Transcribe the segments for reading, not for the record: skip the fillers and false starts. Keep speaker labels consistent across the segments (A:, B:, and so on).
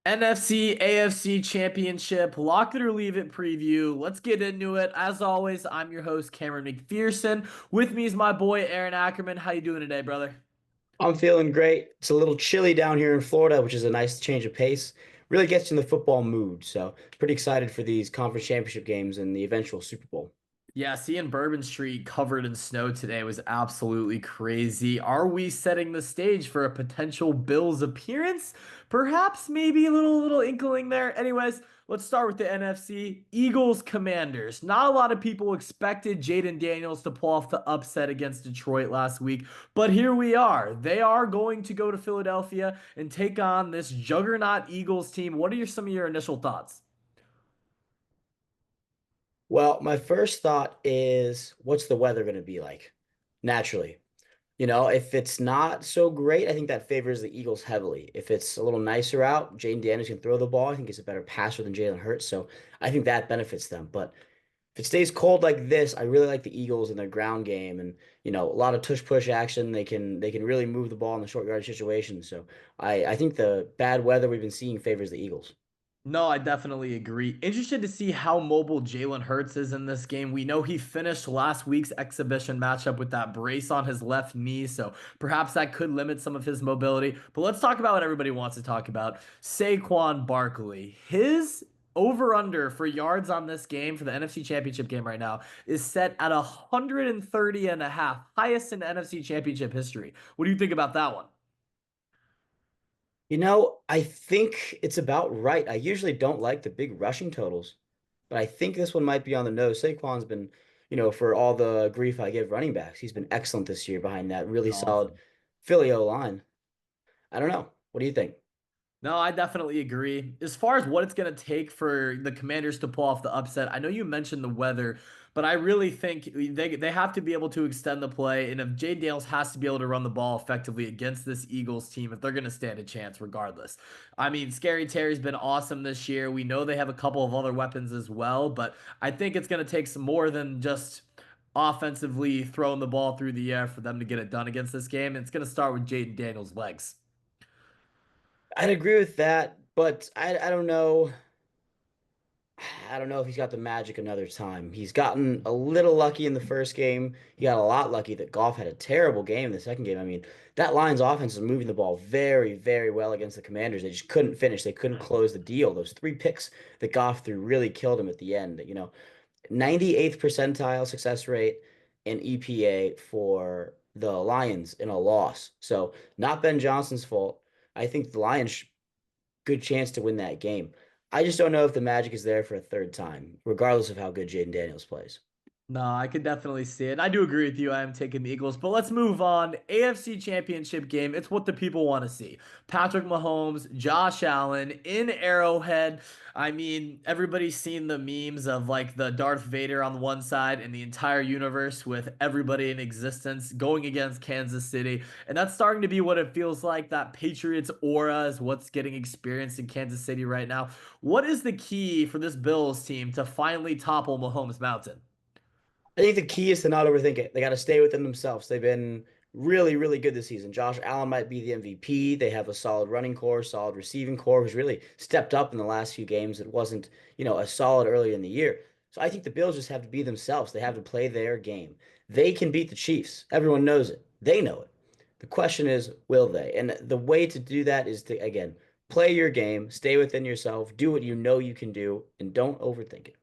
A: NFC AFC Championship, lock it or leave it preview. Let's get into it. As always, I'm your host Cameron McPherson. With me is my boy Aaron Ackerman. How you doing today, brother?
B: I'm feeling great. It's a little chilly down here in Florida, which is a nice change of pace. Really gets you in the football mood. So, pretty excited for these conference championship games and the eventual Super Bowl.
A: Yeah, seeing Bourbon Street covered in snow today was absolutely crazy. Are we setting the stage for a potential Bills appearance? Perhaps maybe a little inkling there. Anyways, let's start with the NFC. Eagles Commanders. Not a lot of people expected Jayden Daniels to pull off the upset against Detroit last week, but here we are. They are going to go to Philadelphia and take on this juggernaut Eagles team. What are some of your initial thoughts?
B: Well, my first thought is what's the weather going to be like? Naturally. If it's not so great, I think that favors the Eagles heavily. If it's a little nicer out, Jayden Daniels can throw the ball. I think he's a better passer than Jalen Hurts. So I think that benefits them. But if it stays cold like this, I really like the Eagles in their ground game and a lot of tush push action. They can really move the ball in the short yardage situation. So I think the bad weather we've been seeing favors the Eagles.
A: No, I definitely agree. Interested to see how mobile Jalen Hurts is in this game. We know he finished last week's exhibition matchup with that brace on his left knee, so perhaps that could limit some of his mobility. But let's talk about what everybody wants to talk about. Saquon Barkley. His over-under for yards on this game for the NFC Championship game right now is set at 130 and a half, highest in NFC Championship history. What do you think about that one?
B: I think it's about right. I usually don't like the big rushing totals, but I think this one might be on the nose. Saquon's been, for all the grief I give running backs, he's been excellent this year behind that really solid
A: Awesome.
B: Philly O line. I don't know. What do you think?
A: No, I definitely agree. As far as what it's going to take for the Commanders to pull off the upset, I know you mentioned the weather, but I really think they have to be able to extend the play. And if Jay Daniels has to be able to run the ball effectively against this Eagles team, if they're going to stand a chance regardless. I mean, Scary Terry's been awesome this year. We know they have a couple of other weapons as well, but I think it's going to take some more than just offensively throwing the ball through the air for them to get it done against this game. It's going to start with Jayden Daniels' legs.
B: I'd agree with that, but I don't know. I don't know if he's got the magic another time. He's gotten a little lucky in the first game. He got a lot lucky that Goff had a terrible game in the second game. I mean, that Lions offense is moving the ball very, very well against the Commanders. They just couldn't finish. They couldn't close the deal. Those three picks that Goff threw really killed him at the end. 98th percentile success rate in EPA for the Lions in a loss. So not Ben Johnson's fault. I think the Lions good chance to win that game. I just don't know if the magic is there for a third time, regardless of how good Jayden Daniels plays.
A: No, I could definitely see it. I do agree with you. I am taking the Eagles, but let's move on. AFC Championship game. It's what the people want to see. Patrick Mahomes, Josh Allen in Arrowhead. I mean, everybody's seen the memes of like the Darth Vader on one side and the entire universe with everybody in existence going against Kansas City. And that's starting to be what it feels like. That Patriots aura is what's getting experienced in Kansas City right now. What is the key for this Bills team to finally topple Mahomes Mountain?
B: I think the key is to not overthink it. They got to stay within themselves. They've been really, really good this season. Josh Allen might be the MVP. They have a solid running core, solid receiving core who's really stepped up in the last few games. It wasn't, a solid earlier in the year. So I think the Bills just have to be themselves. They have to play their game. They can beat the Chiefs. Everyone knows it. They know it. The question is, will they? And the way to do that is to, again, play your game, stay within yourself, do what you know you can do, and don't overthink it.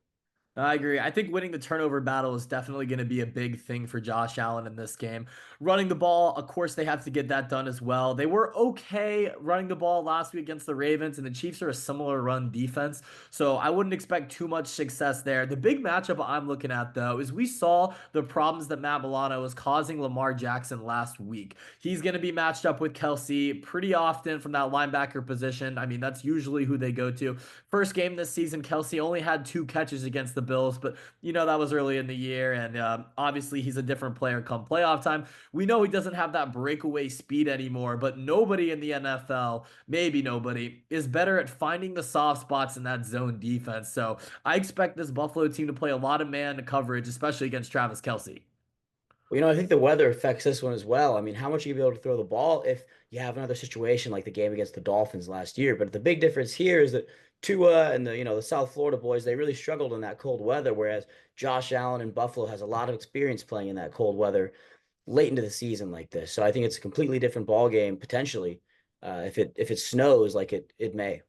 A: I agree. I think winning the turnover battle is definitely going to be a big thing for Josh Allen in this game. Running the ball, of course, they have to get that done as well. They were okay running the ball last week against the Ravens, and the Chiefs are a similar run defense. So I wouldn't expect too much success there. The big matchup I'm looking at, though, is we saw the problems that Matt Milano was causing Lamar Jackson last week. He's going to be matched up with Kelce pretty often from that linebacker position. I mean, that's usually who they go to. First game this season, Kelce only had 2 catches against the Bills, but that was early in the year, and obviously he's a different player come playoff time. We know he doesn't have that breakaway speed anymore, but nobody in the NFL, maybe nobody, is better at finding the soft spots in that zone defense. So I expect this Buffalo team to play a lot of man coverage, especially against Travis Kelce.
B: Well, I think the weather affects this one as well. I mean, how much are you be able to throw the ball if you have another situation like the game against the Dolphins last year? But the big difference here is that Tua and the South Florida boys, they really struggled in that cold weather, whereas Josh Allen in Buffalo has a lot of experience playing in that cold weather late into the season like this. So I think it's a completely different ball game potentially if it snows like it may.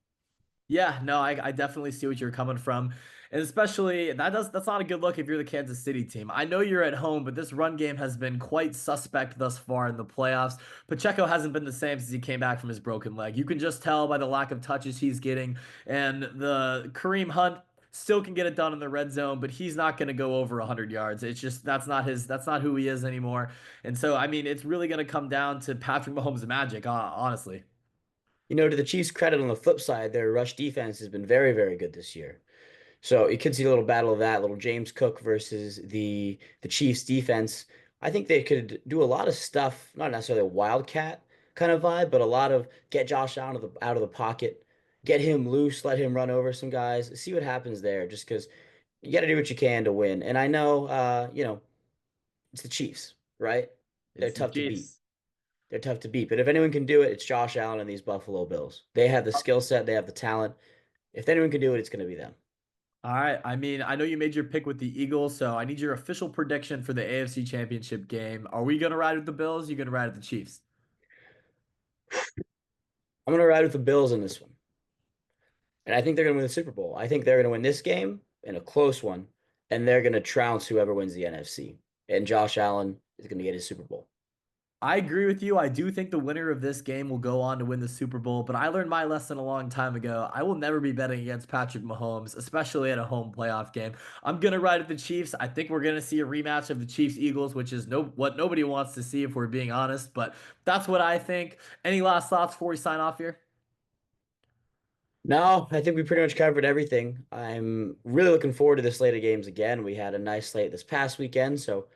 A: Yeah, no, I definitely see what you're coming from. And especially that's not a good look if you're the Kansas City team. I know you're at home, but this run game has been quite suspect thus far in the playoffs. Pacheco hasn't been the same since he came back from his broken leg. You can just tell by the lack of touches he's getting. And the Kareem Hunt still can get it done in the red zone, but he's not going to go over 100 yards. It's just that's not who he is anymore. And so I mean, it's really going to come down to Patrick Mahomes' magic, honestly.
B: To the Chiefs' credit on the flip side, their rush defense has been very, very good this year. So you could see a little battle of that, little James Cook versus the Chiefs defense. I think they could do a lot of stuff, not necessarily a wildcat kind of vibe, but a lot of get Josh out of the pocket, get him loose, let him run over some guys, see what happens there. Just because you got to do what you can to win. And I know, it's the Chiefs, right? They're
A: It's the
B: tough to beat.
A: Chiefs.
B: They're tough to beat. But if anyone can do it, it's Josh Allen and these Buffalo Bills. They have the skill set, they have the talent. If anyone can do it, it's going to be them.
A: All right. I mean, I know you made your pick with the Eagles, so I need your official prediction for the AFC Championship game. Are we going to ride with the Bills? You going to ride with the Chiefs?
B: I'm going to ride with the Bills in this one. And I think they're going to win the Super Bowl. I think they're going to win this game in a close one, and they're going to trounce whoever wins the NFC. And Josh Allen is going to get his Super Bowl.
A: I agree with you. I do think the winner of this game will go on to win the Super Bowl, but I learned my lesson a long time ago. I will never be betting against Patrick Mahomes, especially at a home playoff game. I'm going to ride with the Chiefs. I think we're going to see a rematch of the Chiefs Eagles, which is what nobody wants to see if we're being honest, but that's what I think. Any last thoughts before we sign off here?
B: No, I think we pretty much covered everything. I'm really looking forward to this slate of games again. We had a nice slate this past weekend, so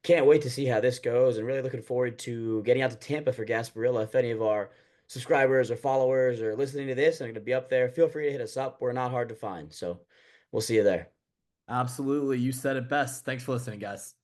B: can't wait to see how this goes and really looking forward to getting out to Tampa for Gasparilla. If any of our subscribers or followers are listening to this and are going to be up there, feel free to hit us up. We're not hard to find. So we'll see you there.
A: Absolutely. You said it best. Thanks for listening, guys.